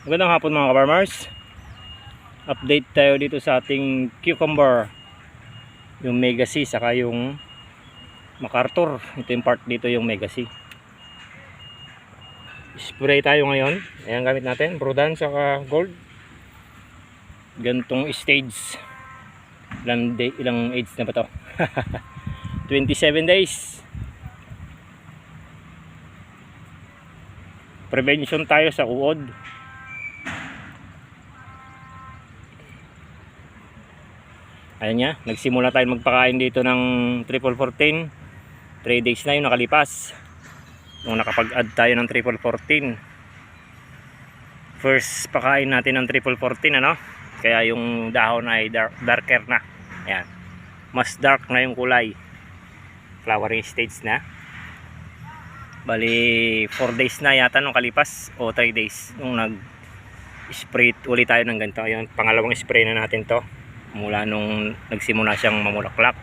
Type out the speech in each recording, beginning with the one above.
Magandang hapon mga ka-farmers. Update tayo dito sa ating cucumber, yung Mega C saka yung MacArthur. Ito yung part dito, yung Mega C. Spray tayo ngayon. Ayan gamit natin, Brodan saka Gold. Gantong stage. Ilang age na ba to? 27 days. Prevention tayo sa uod. Ayan nga, nagsimula tayo magpakain dito ng triple 14. 3 days na yung nakalipas nung nakapag-add tayo ng triple 14. First pakain natin ng triple 14, ano? Kaya yung dahon ay darker na. Ayan, mas dark na yung kulay. Flowering stage na. Bali 4 days na yata nung kalipas o 3 days nung nag-spray ulit tayo ng ganito. Ayan, pangalawang spray na natin to mula nung nagsimula siyang mamulaklak.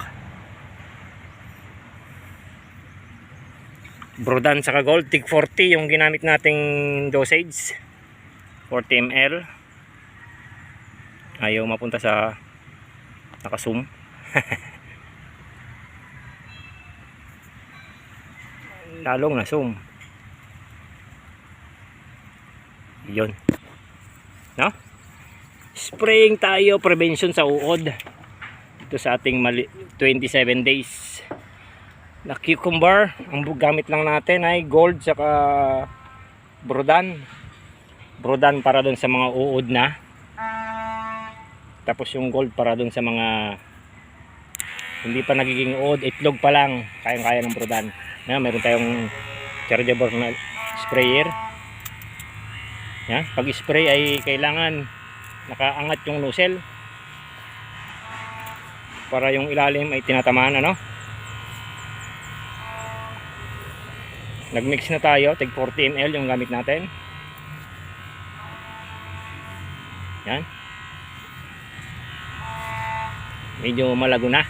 Brodan saka Gold, tig 40 yung ginamit nating dosage, 40 ml. Ayaw mapunta sa naka-zoom. Lalong na zoom yun, no? Spraying tayo, prevention sa uod ito sa ating 27 days na cucumber. Ang gamit lang natin ay Gold saka Brodan para dun sa mga uod na, tapos yung Gold para dun sa mga hindi pa nagiging uod, itlog pa lang, kayang-kaya ng Brodan. Meron tayong chargeable na sprayer. Pag spray ay kailangan nakaangat yung nozzle para yung ilalim ay tinatamaan, ano? Nagmix na tayo, tig 40 ml yung gamit natin. Yan, medyo malago na.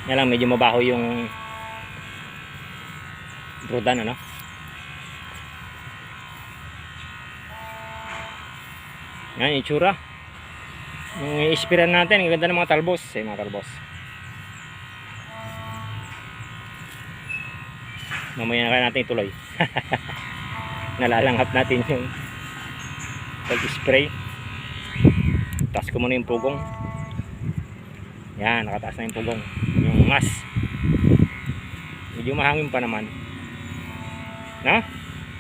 Yan lang, medyo mabaho yung Brodan, ano? Yan yung itsura. Yung ispiran natin, ang ganda ng mga talbos. Mga talbos. Mamaya na kaya natin ituloy. Nalalanghap natin yung pag-spray. Taas ko muna yung pugong. Yan, nakataas na yung pugong. Yung mas. Medyo mahangin pa naman.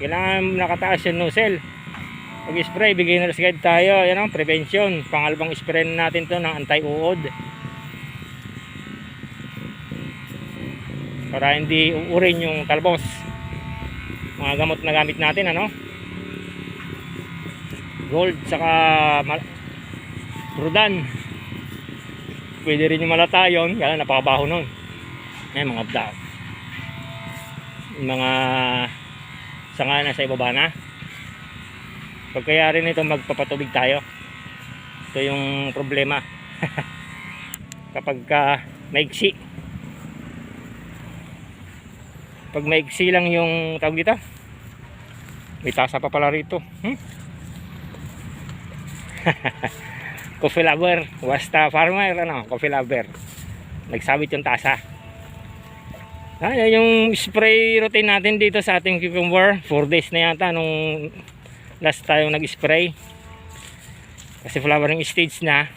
Kailangan nakataas yung nozzle. Pag-spray, beginner's guide tayo. Yan ang prevention. Pangalawang spray natin to ng anti-uod. Para hindi uurin yung talbos. Mga gamot na gamit natin, ano? Gold saka Brodan. Pwede rin yung malatayon. Kaya napakabaho nun. Ayan, mga black. Mga sanga na sa ibaba na. Pagkaya rin ito, magpapatubig tayo. Ito yung problema. Kapag maigsi. Pag maigsi lang yung tawag dito, may tasa pa pala rito. Coffee lover, basta farmer, ano, coffee lover. Nagsabit yung tasa. Yan yung spray routine natin dito sa ating cucumber. 4 days na yata nung last tayong nag-spray. Kasi flowering stage na.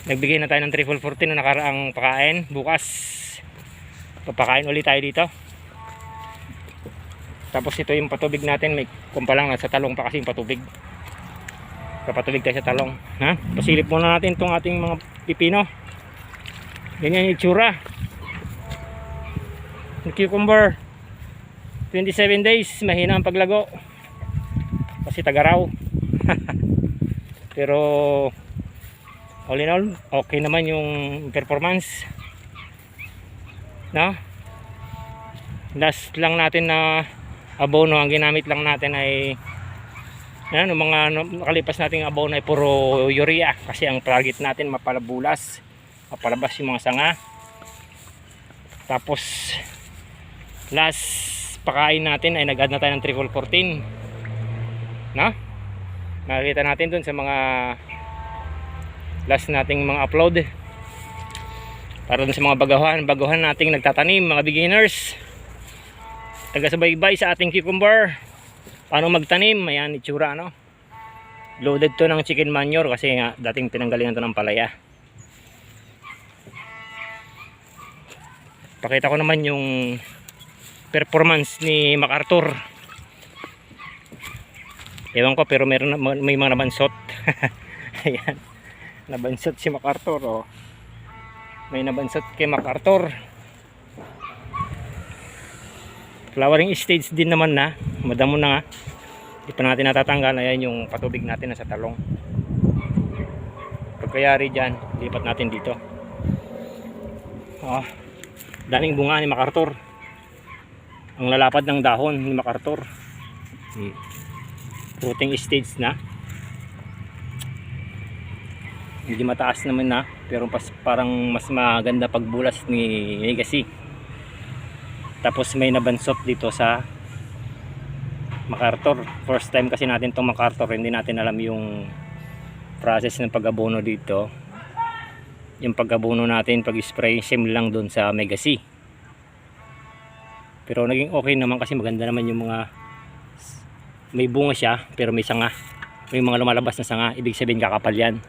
Nagbigay na tayo ng triple 14 na nakaraang pakain. Bukas papakain ulit tayo dito. Tapos ito yung patubig natin. May kumpalang nasa talong pa kasi yung patubig. Papatubig tayo sa talong. Pasilip muna natin itong ating mga pipino. Ganyan yung itsura ng cucumber. 27 days, mahina ang paglago kasi tagaraw. Pero all in all, okay naman yung performance. Last lang natin na abono, ang ginamit lang natin ay yan, mga nakalipas nating abono ay puro urea kasi ang target natin mapalabulas, mapalabas yung mga sanga. Tapos last pakain natin ay nag-add na tayo ng triple 14, no? Nakikita natin dun sa mga last nating mga upload, para dun sa mga baguhan nating nagtatanim, mga beginners, taga-subaybay sa ating cucumber, paano magtanim. Ayan itsura, no? Loaded to ng chicken manure kasi nga dating pinanggalingan to ng palaya. Pakita ko naman yung performance ni MacArthur. Ewan ko, pero may mga nabansot. Ayan, nabansot si MacArthur, oh. May nabansot kay MacArthur. Flowering stage din naman na, madamo na nga. Di pa natin natatanggal. Ayan yung patubig natin nasa talong. Pagkayari dyan, lipat natin dito. Oh, daming bunga ni MacArthur. Ang lalapad ng dahon ni MacArthur. Fruiting stage na. Hindi mataas naman na, pero parang mas maganda pagbulas ni Legacy. Tapos may nabansot dito sa MacArthur. First time kasi natin itong MacArthur, hindi natin alam yung process ng pag-abono dito. Yung pag-abono natin, pag-spray, same lang doon sa Legacy. Pero naging okay naman kasi maganda naman yung mga, may bunga siya pero may sanga, may mga lumalabas na sanga, ibig sabihin kakapal yan.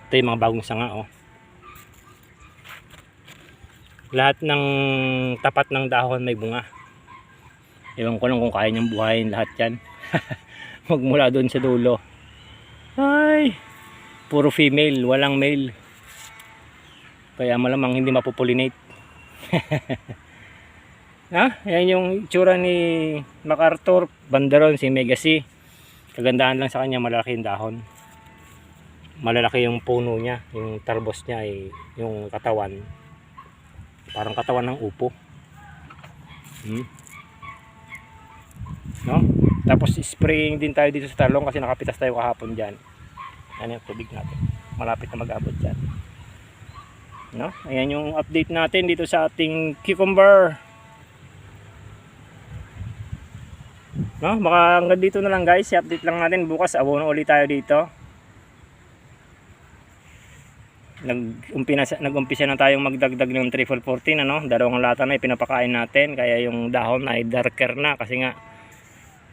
Ito yung mga bagong sanga, oh. Lahat ng tapat ng dahon may bunga. Ewan ko lang kung kaya niyang buhayin lahat yan. Magmula doon sa dulo. Ay, puro female, walang male, kaya malamang hindi mapopollinate. Yan yung itsura ni MacArthur. Bandaron si Legacy. Kagandahan lang sa kanya, malaki yung dahon, malalaki yung puno niya, yung tarbos niya ay yung katawan, parang katawan ng upo. No? Tapos spraying din tayo dito sa talong kasi nakapitas tayo kahapon dyan. Yan yung tubig natin, malapit na mag-abot dyan, no? Ayan yung update natin dito sa ating cucumber. No, baka hanggang dito na lang guys, i-update lang natin. Bukas abono ulit tayo dito. Nag-umpisa na tayong magdagdag ng triple 14, ano? Dalawang lata na ipinapakain natin, kaya yung dahon ay darker na kasi nga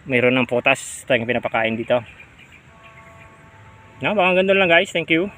mayroon ng potas tayong pinapakain dito. No, baka hanggang doon lang guys. Thank you.